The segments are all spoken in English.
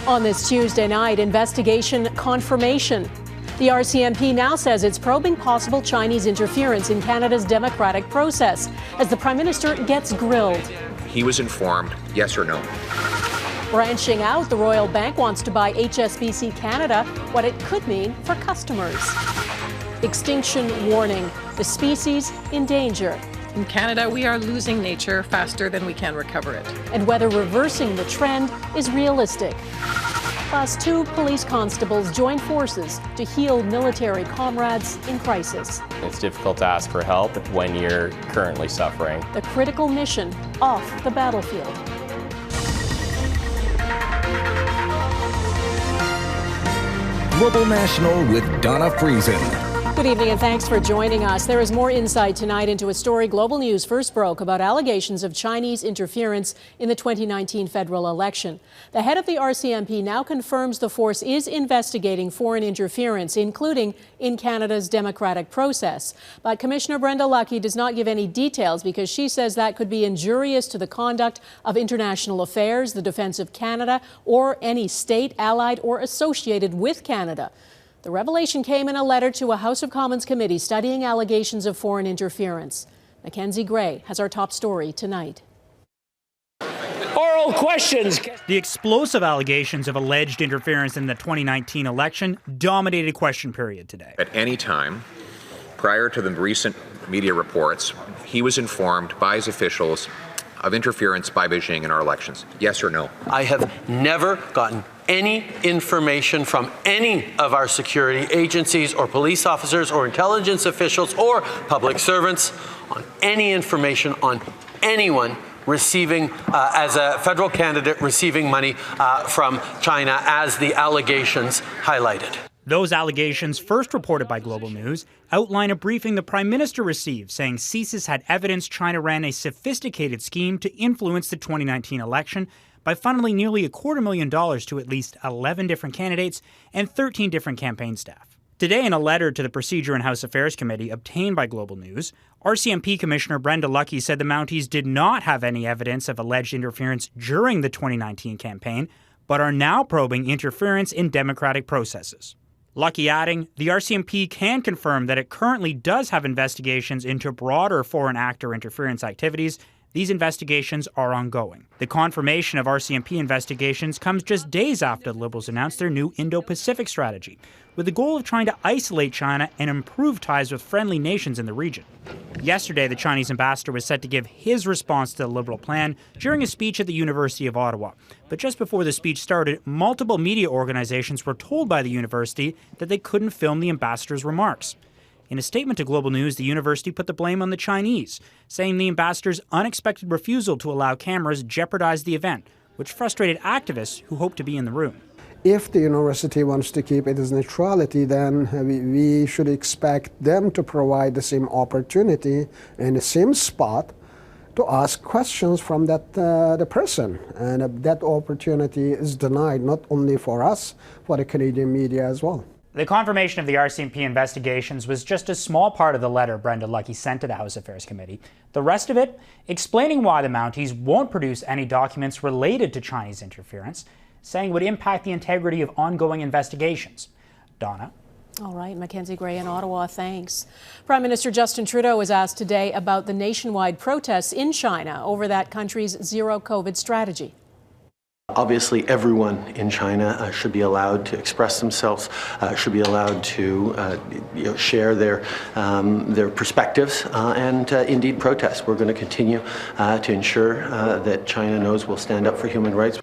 On this Tuesday night, investigation confirmation. The RCMP now says it's probing possible Chinese interference in Canada's democratic process as the Prime Minister gets grilled. He was informed, yes or no. Branching out, the Royal Bank wants to buy HSBC Canada, what it could mean for customers. Extinction warning, the species in danger. In Canada, we are losing nature faster than we can recover it. And whether reversing the trend is realistic. Plus, 2 police constables join forces to heal military comrades in crisis. It's difficult to ask for help when you're currently suffering. The critical mission off the battlefield. Global National with Donna Friesen. Good evening and thanks for joining us. There is more insight tonight into a story Global News first broke about allegations of Chinese interference in the 2019 federal election. The head of the RCMP now confirms the force is investigating foreign interference, including in Canada's democratic process. But Commissioner Brenda Lucki does not give any details because she says that could be injurious to the conduct of international affairs, the defense of Canada, or any state allied or associated with Canada. The revelation came in a letter to a House of Commons committee studying allegations of foreign interference. Mackenzie Gray has our top story tonight. Oral questions. The explosive allegations of alleged interference in the 2019 election dominated question period today. At any time, prior to the recent media reports, he was informed by his officials of interference by Beijing in our elections. Yes or no? I have never gotten any information from any of our security agencies or police officers or intelligence officials or public servants on any information on anyone receiving, as a federal candidate, receiving money from China, as the allegations highlighted. Those allegations, first reported by Global News, outline a briefing the Prime Minister received saying CSIS had evidence China ran a sophisticated scheme to influence the 2019 election by funneling nearly $250,000 to at least 11 different candidates and 13 different campaign staff. Today, in a letter to the Procedure and House Affairs Committee obtained by Global News, RCMP Commissioner Brenda Lucki said the Mounties did not have any evidence of alleged interference during the 2019 campaign, but are now probing interference in democratic processes. Lucki adding, the RCMP can confirm that it currently does have investigations into broader foreign actor interference activities. These investigations are ongoing. The confirmation of RCMP investigations comes just days after the Liberals announced their new Indo-Pacific strategy, with the goal of trying to isolate China and improve ties with friendly nations in the region. Yesterday, the Chinese ambassador was set to give his response to the Liberal plan during a speech at the University of Ottawa. But just before the speech started, multiple media organizations were told by the university that they couldn't film the ambassador's remarks. In a statement to Global News, the university put the blame on the Chinese, saying the ambassador's unexpected refusal to allow cameras jeopardized the event, which frustrated activists who hoped to be in the room. If the university wants to keep its neutrality, then we should expect them to provide the same opportunity in the same spot to ask questions from the person. And that opportunity is denied not only for us, for the Canadian media as well. The confirmation of the RCMP investigations was just a small part of the letter Brenda Lucki sent to the House Affairs Committee. The rest of it, explaining why the Mounties won't produce any documents related to Chinese interference, saying it would impact the integrity of ongoing investigations. Donna? All right, Mackenzie Gray in Ottawa, thanks. Prime Minister Justin Trudeau was asked today about the nationwide protests in China over that country's zero-COVID strategy. Obviously, everyone in China should be allowed to express themselves, should be allowed to share their perspectives and indeed protest. We're going to continue to ensure that China knows we'll stand up for human rights.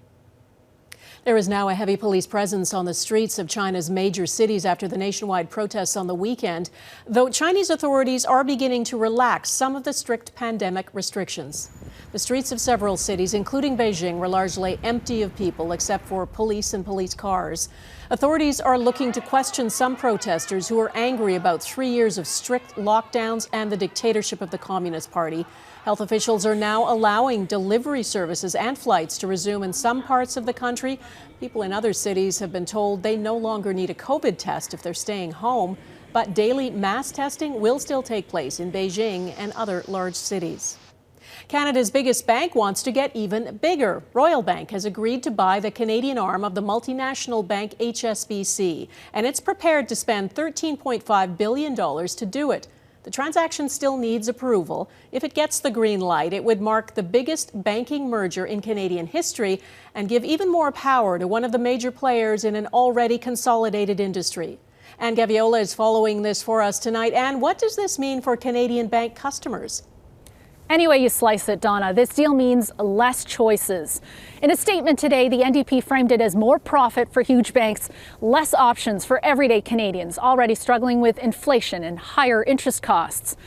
There is now a heavy police presence on the streets of China's major cities after the nationwide protests on the weekend, though Chinese authorities are beginning to relax some of the strict pandemic restrictions. The streets of several cities, including Beijing, were largely empty of people except for police and police cars. Authorities are looking to question some protesters who are angry about 3 years of strict lockdowns and the dictatorship of the Communist Party. Health officials are now allowing delivery services and flights to resume in some parts of the country. People in other cities have been told they no longer need a COVID test if they're staying home, but daily mass testing will still take place in Beijing and other large cities. Canada's biggest bank wants to get even bigger. Royal Bank has agreed to buy the Canadian arm of the multinational bank HSBC, and it's prepared to spend $13.5 billion to do it. The transaction still needs approval. If it gets the green light, it would mark the biggest banking merger in Canadian history and give even more power to one of the major players in an already consolidated industry. Anne Gaviola is following this for us tonight. Anne, what does this mean for Canadian bank customers? Any way you slice it, Donna, this deal means less choices. In a statement today, the NDP framed it as more profit for huge banks, less options for everyday Canadians already struggling with inflation and higher interest costs.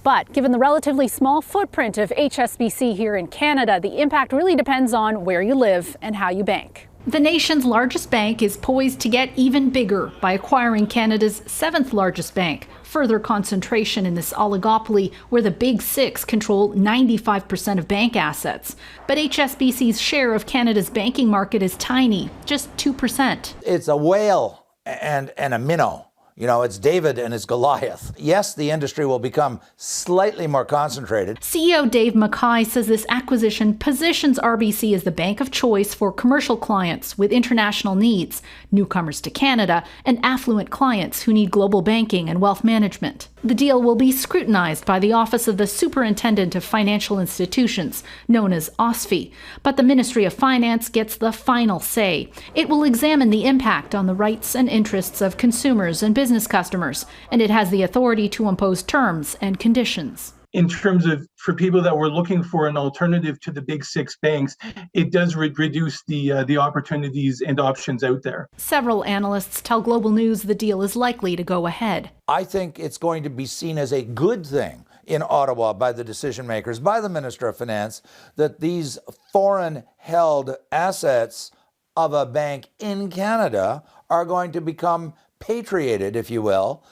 But given the relatively small footprint of HSBC here in Canada, the impact really depends on where you live and how you bank. The nation's largest bank is poised to get even bigger by acquiring Canada's 7th largest bank. Further concentration in this oligopoly where the Big Six control 95% of bank assets. But HSBC's share of Canada's banking market is tiny, just 2%. It's a whale and a minnow. You know, it's David and it's Goliath. Yes, the industry will become slightly more concentrated. CEO Dave Mackay says this acquisition positions RBC as the bank of choice for commercial clients with international needs, newcomers to Canada, and affluent clients who need global banking and wealth management. The deal will be scrutinized by the Office of the Superintendent of Financial Institutions, known as OSFI, but the Ministry of Finance gets the final say. It will examine the impact on the rights and interests of consumers and business customers, and it has the authority to impose terms and conditions. In terms of, for people that were looking for an alternative to the big six banks, it does reduce the opportunities and options out there. Several analysts tell Global News the deal is likely to go ahead. I think it's going to be seen as a good thing in Ottawa by the decision makers, by the Minister of Finance, that these foreign-held assets of a bank in Canada are going to become patriated, if you will,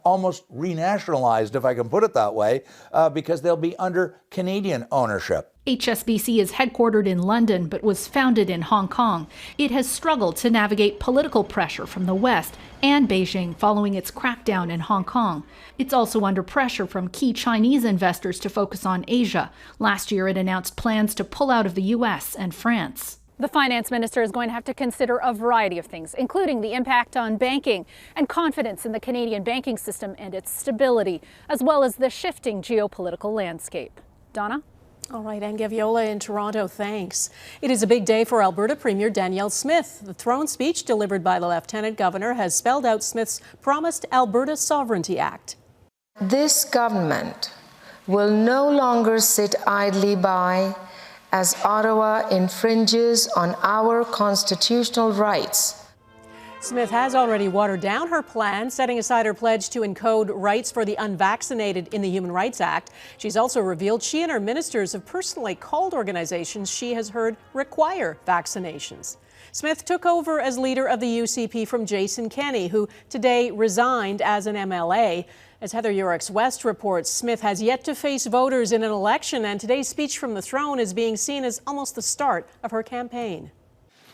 almost renationalized, if I can put it that way, because they'll be under Canadian ownership. HSBC is headquartered in London but was founded in Hong Kong. It has struggled to navigate political pressure from the West and Beijing following its crackdown in Hong Kong. It's also under pressure from key Chinese investors to focus on Asia. Last year, it announced plans to pull out of the U.S. and France. The finance minister is going to have to consider a variety of things, including the impact on banking and confidence in the Canadian banking system and its stability, as well as the shifting geopolitical landscape. Donna? All right, Anne Gaviola in Toronto, thanks. It is a big day for Alberta Premier Danielle Smith. The throne speech delivered by the Lieutenant Governor has spelled out Smith's promised Alberta Sovereignty Act. This government will no longer sit idly by as Ottawa infringes on our constitutional rights. Smith has already watered down her plan, setting aside her pledge to encode rights for the unvaccinated in the Human Rights Act. She's also revealed she and her ministers have personally called organizations she has heard require vaccinations. Smith took over as leader of the UCP from Jason Kenney, who today resigned as an MLA. As Heather-Yourex West reports, Smith has yet to face voters in an election, and today's speech from the throne is being seen as almost the start of her campaign.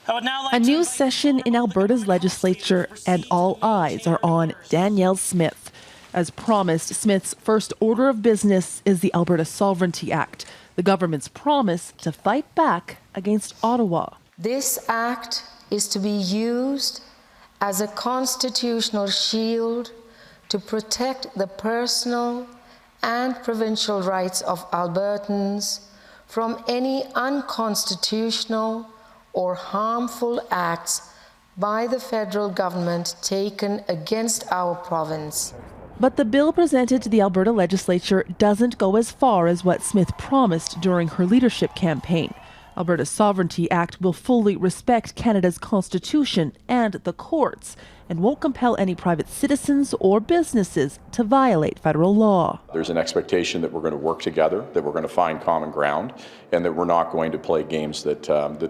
A new session in Alberta's legislature, and all eyes are on Danielle Smith. As promised, Smith's first order of business is the Alberta Sovereignty Act, the government's promise to fight back against Ottawa. This act is to be used as a constitutional shield to protect the personal and provincial rights of Albertans from any unconstitutional or harmful acts by the federal government taken against our province. But the bill presented to the Alberta legislature doesn't go as far as what Smith promised during her leadership campaign. Alberta's Sovereignty Act will fully respect Canada's constitution and the courts and won't compel any private citizens or businesses to violate federal law. There's an expectation that we're going to work together, that we're going to find common ground, and that we're not going to play games that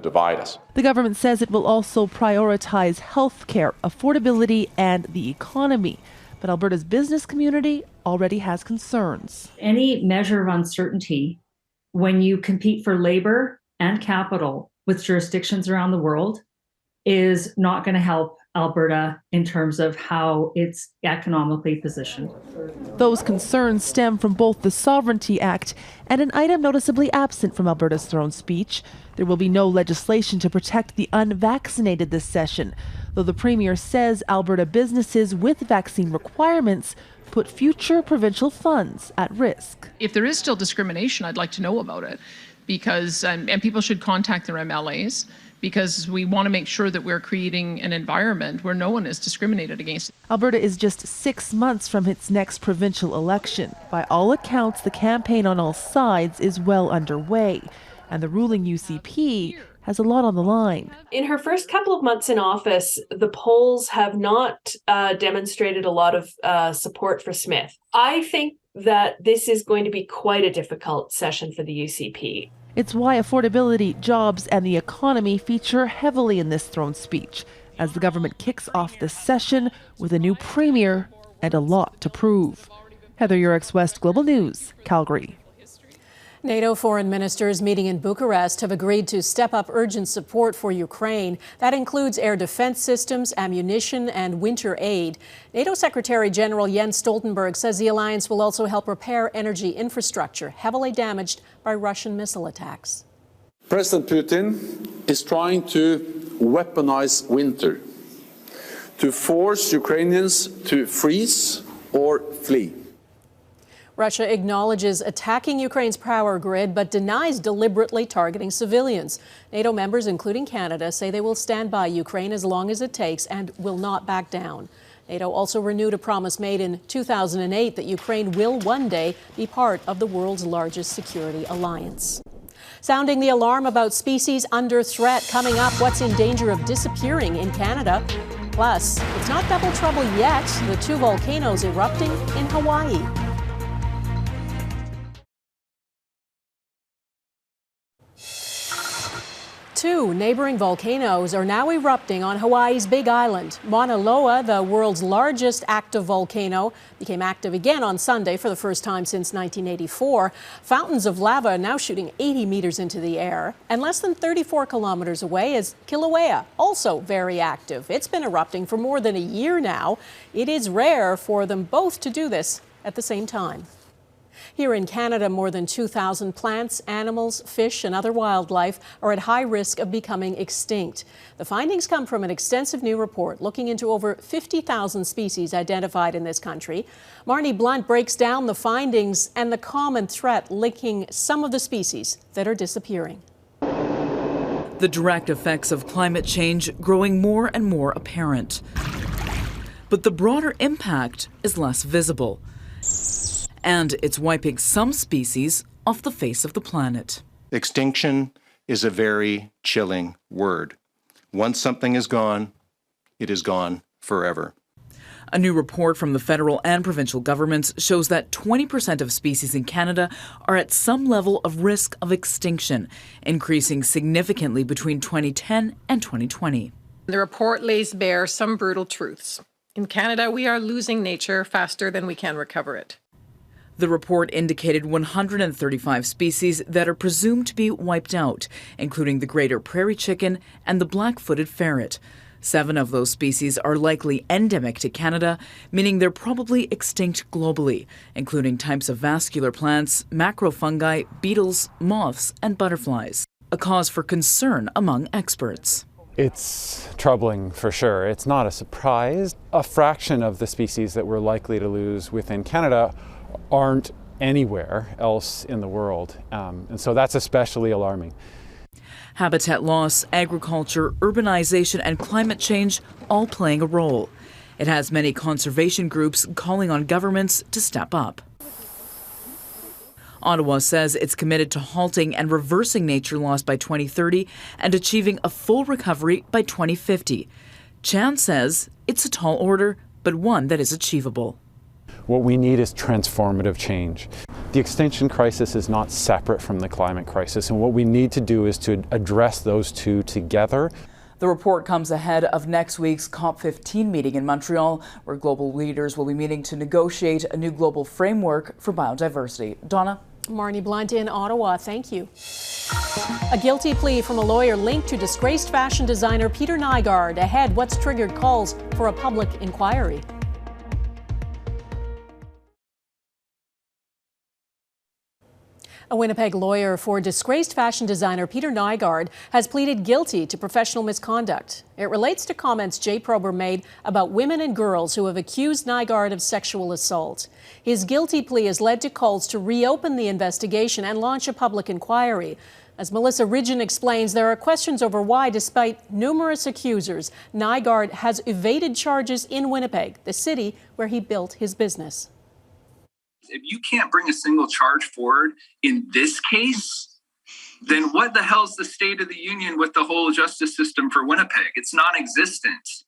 divide us. The government says it will also prioritize health care, affordability, and the economy. But Alberta's business community already has concerns. Any measure of uncertainty when you compete for labor and capital with jurisdictions around the world is not going to help Alberta in terms of how it's economically positioned. Those concerns stem from both the Sovereignty Act and an item noticeably absent from Alberta's throne speech. There will be no legislation to protect the unvaccinated this session, though the Premier says Alberta businesses with vaccine requirements put future provincial funds at risk. If there is still discrimination, I'd like to know about it, because and people should contact their MLAs, because we want to make sure that we're creating an environment where no one is discriminated against. Alberta is just 6 months from its next provincial election. By all accounts, the campaign on all sides is well underway, and the ruling UCP has a lot on the line. In her first couple of months in office, the polls have not demonstrated a lot of support for Smith. I think that this is going to be quite a difficult session for the UCP. It's why affordability, jobs, and the economy feature heavily in this throne speech, as the government kicks off the session with a new premier and a lot to prove. Heather-Yourex West, Global News, Calgary. NATO foreign ministers meeting in Bucharest have agreed to step up urgent support for Ukraine. That includes air defense systems, ammunition, and winter aid. NATO Secretary General Jens Stoltenberg says the alliance will also help repair energy infrastructure heavily damaged by Russian missile attacks. President Putin is trying to weaponize winter, to force Ukrainians to freeze or flee. Russia acknowledges attacking Ukraine's power grid, but denies deliberately targeting civilians. NATO members, including Canada, say they will stand by Ukraine as long as it takes and will not back down. NATO also renewed a promise made in 2008 that Ukraine will one day be part of the world's largest security alliance. Sounding the alarm about species under threat. Coming up, what's in danger of disappearing in Canada? Plus, it's not double trouble yet. The 2 volcanoes erupting in Hawaii. Two neighboring volcanoes are now erupting on Hawaii's Big Island. Mauna Loa, the world's largest active volcano, became active again on Sunday for the first time since 1984. Fountains of lava are now shooting 80 meters into the air. And less than 34 kilometers away is Kilauea, also very active. It's been erupting for more than a year now. It is rare for them both to do this at the same time. Here in Canada, more than 2,000 plants, animals, fish, and other wildlife are at high risk of becoming extinct. The findings come from an extensive new report looking into over 50,000 species identified in this country. Marney Blunt breaks down the findings and the common threat linking some of the species that are disappearing. The direct effects of climate change growing more and more apparent. But the broader impact is less visible. And it's wiping some species off the face of the planet. Extinction is a very chilling word. Once something is gone, it is gone forever. A new report from the federal and provincial governments shows that 20% of species in Canada are at some level of risk of extinction, increasing significantly between 2010 and 2020. The report lays bare some brutal truths. In Canada, we are losing nature faster than we can recover it. The report indicated 135 species that are presumed to be wiped out, including the greater prairie chicken and the black-footed ferret. 7 of those species are likely endemic to Canada, meaning they're probably extinct globally, including types of vascular plants, macrofungi, beetles, moths, and butterflies. A cause for concern among experts. It's troubling for sure. It's not a surprise. A fraction of the species that we're likely to lose within Canada aren't anywhere else in the world. And so that's especially alarming. Habitat loss, agriculture, urbanization, and climate change all playing a role. It has many conservation groups calling on governments to step up. Ottawa says it's committed to halting and reversing nature loss by 2030 and achieving a full recovery by 2050. Chan says it's a tall order, but one that is achievable. What we need is transformative change. The extinction crisis is not separate from the climate crisis, and what we need to do is to address those two together. The report comes ahead of next week's COP15 meeting in Montreal, where global leaders will be meeting to negotiate a new global framework for biodiversity. Donna? Marney Blunt in Ottawa, thank you. A guilty plea from a lawyer linked to disgraced fashion designer Peter Nygaard. Ahead, what's triggered calls for a public inquiry. A Winnipeg lawyer for disgraced fashion designer Peter Nygaard has pleaded guilty to professional misconduct. It relates to comments Jay Prober made about women and girls who have accused Nygaard of sexual assault. His guilty plea has led to calls to reopen the investigation and launch a public inquiry. As Melissa Ridgen explains, there are questions over why, despite numerous accusers, Nygaard has evaded charges in Winnipeg, the city where he built his business. If you can't bring a single charge forward in this case, then what the hell's the state of the union with the whole justice system for Winnipeg? It's non-existent.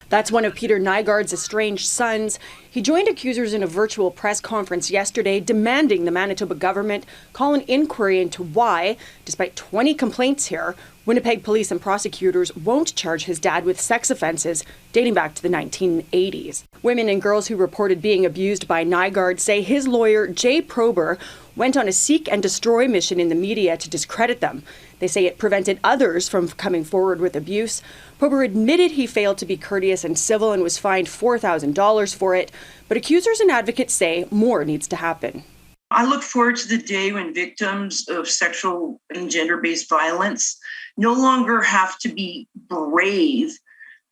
That's one of Peter Nygaard's estranged sons. He joined accusers in a virtual press conference yesterday demanding the Manitoba government call an inquiry into why, despite 20 complaints here, Winnipeg police and prosecutors won't charge his dad with sex offenses dating back to the 1980s. Women and girls who reported being abused by Nygaard say his lawyer, Jay Prober, went on a seek and destroy mission in the media to discredit them. They say it prevented others from coming forward with abuse. Prober admitted he failed to be courteous and civil and was fined $4,000 for it, but accusers and advocates say more needs to happen. I look forward to the day when victims of sexual and gender-based violence no longer have to be brave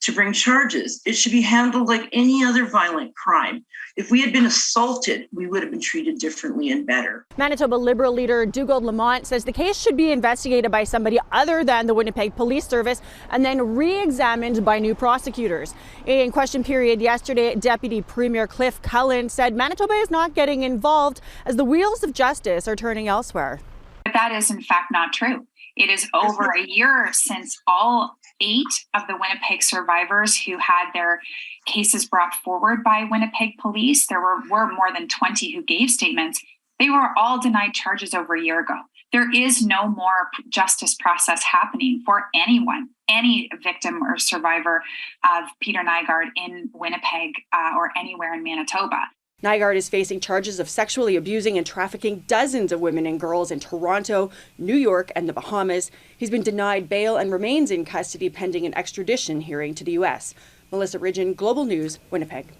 to bring charges. It should be handled like any other violent crime. If we had been assaulted, we would have been treated differently and better. Manitoba Liberal leader Dougald Lamont says the case should be investigated by somebody other than the Winnipeg Police Service and then re-examined by new prosecutors. In question period yesterday, Deputy Premier Cliff Cullen said Manitoba is not getting involved as the wheels of justice are turning elsewhere. But that is in fact not true. It is over a year since all 8 of the Winnipeg survivors who had their cases brought forward by Winnipeg police, there were more than 20 who gave statements. They were all denied charges over a year ago. There is no more justice process happening for anyone, any victim or survivor of Peter Nygaard in Winnipeg or anywhere in Manitoba. Nygaard is facing charges of sexually abusing and trafficking dozens of women and girls in Toronto, New York, and the Bahamas. He's been denied bail and remains in custody pending an extradition hearing to the U.S. Melissa Ridgen, Global News, Winnipeg.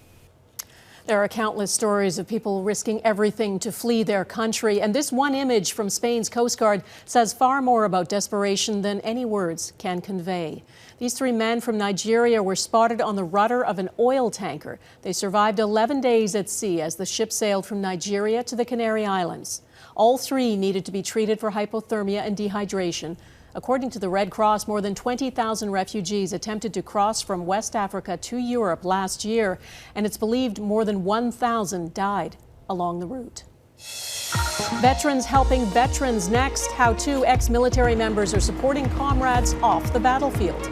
There are countless stories of people risking everything to flee their country, and this one image from Spain's Coast Guard says far more about desperation than any words can convey. These 3 men from Nigeria were spotted on the rudder of an oil tanker. They survived 11 days at sea as the ship sailed from Nigeria to the Canary Islands. All 3 needed to be treated for hypothermia and dehydration. According to the Red Cross, more than 20,000 refugees attempted to cross from West Africa to Europe last year, and it's believed more than 1,000 died along the route. Veterans helping veterans next. How 2 ex-military members are supporting comrades off the battlefield.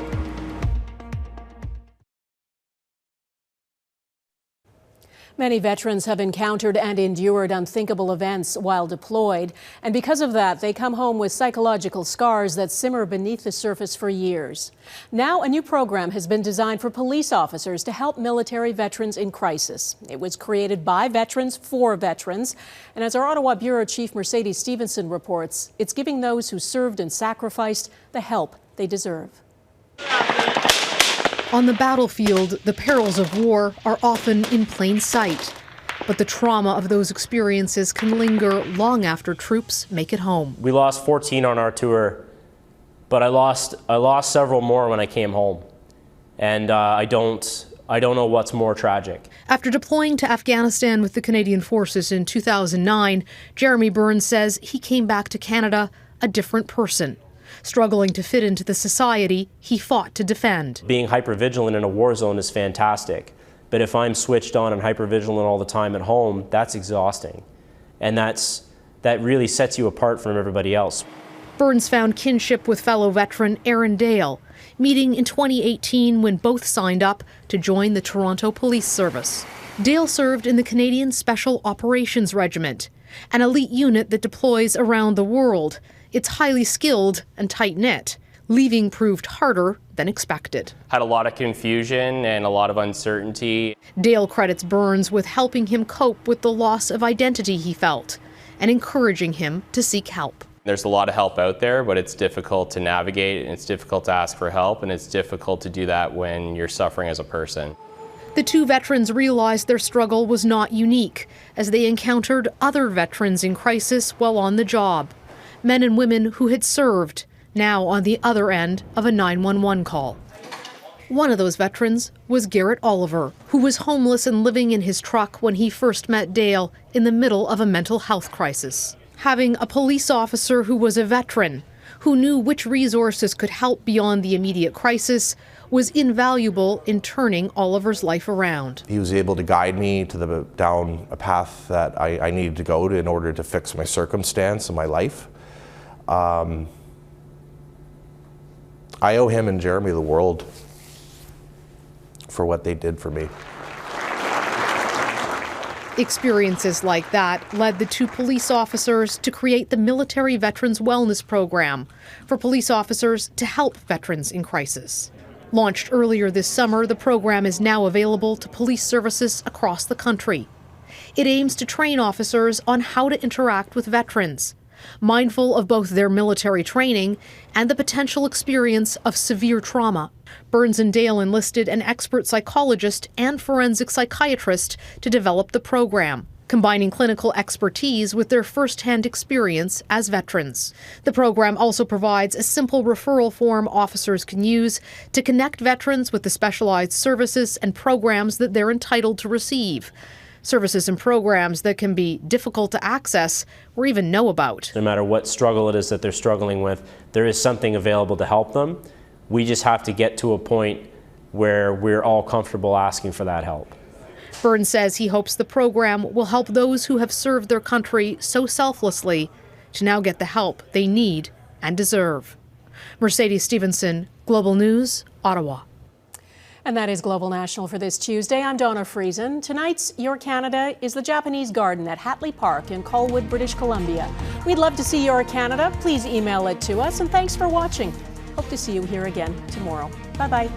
Many veterans have encountered and endured unthinkable events while deployed, and because of that, they come home with psychological scars that simmer beneath the surface for years. Now, a new program has been designed for police officers to help military veterans in crisis. It was created by veterans for veterans, and as our Ottawa Bureau Chief Mercedes Stevenson reports, it's giving those who served and sacrificed the help they deserve. On the battlefield, the perils of war are often in plain sight, but the trauma of those experiences can linger long after troops make it home. We lost 14 on our tour, but I lost several more when I came home, and I don't know what's more tragic. After deploying to Afghanistan with the Canadian Forces in 2009, Jeremy Burns says he came back to Canada a different person, struggling to fit into the society he fought to defend. Being hypervigilant in a war zone is fantastic, but if I'm switched on and hypervigilant all the time at home, that's exhausting. And that really sets you apart from everybody else. Burns found kinship with fellow veteran Aaron Dale, meeting in 2018 when both signed up to join the Toronto Police Service. Dale served in the Canadian Special Operations Regiment, an elite unit that deploys around the world. It's highly skilled and tight-knit. Leaving proved harder than expected. Had a lot of confusion and a lot of uncertainty. Dale credits Burns with helping him cope with the loss of identity he felt and encouraging him to seek help. There's a lot of help out there, but it's difficult to navigate, and it's difficult to ask for help, and it's difficult to do that when you're suffering as a person. The two veterans realized their struggle was not unique as they encountered other veterans in crisis while on the job. Men and women who had served, now on the other end of a 911 call. One of those veterans was Garrett Oliver, who was homeless and living in his truck when he first met Dale in the middle of a mental health crisis. Having a police officer who was a veteran, who knew which resources could help beyond the immediate crisis, was invaluable in turning Oliver's life around. He was able to guide me to down a path that I needed to go to in order to fix my circumstance and my life. I owe him and Jeremy the world for what they did for me. Experiences like that led the two police officers to create the Military Veterans Wellness Program for police officers to help veterans in crisis. Launched earlier this summer, the program is now available to police services across the country. It aims to train officers on how to interact with veterans, mindful of both their military training and the potential experience of severe trauma. Burns and Dale enlisted an expert psychologist and forensic psychiatrist to develop the program, combining clinical expertise with their first-hand experience as veterans. The program also provides a simple referral form officers can use to connect veterans with the specialized services and programs that they're entitled to receive. Services and programs that can be difficult to access or even know about. No matter what struggle it is that they're struggling with, there is something available to help them. We just have to get to a point where we're all comfortable asking for that help. Burns says he hopes the program will help those who have served their country so selflessly to now get the help they need and deserve. Mercedes Stevenson, Global News, Ottawa. And that is Global National for this Tuesday. I'm Donna Friesen. Tonight's Your Canada is the Japanese Garden at Hatley Park in Colwood, British Columbia. We'd love to see Your Canada. Please email it to us, and thanks for watching. Hope to see you here again tomorrow. Bye-bye.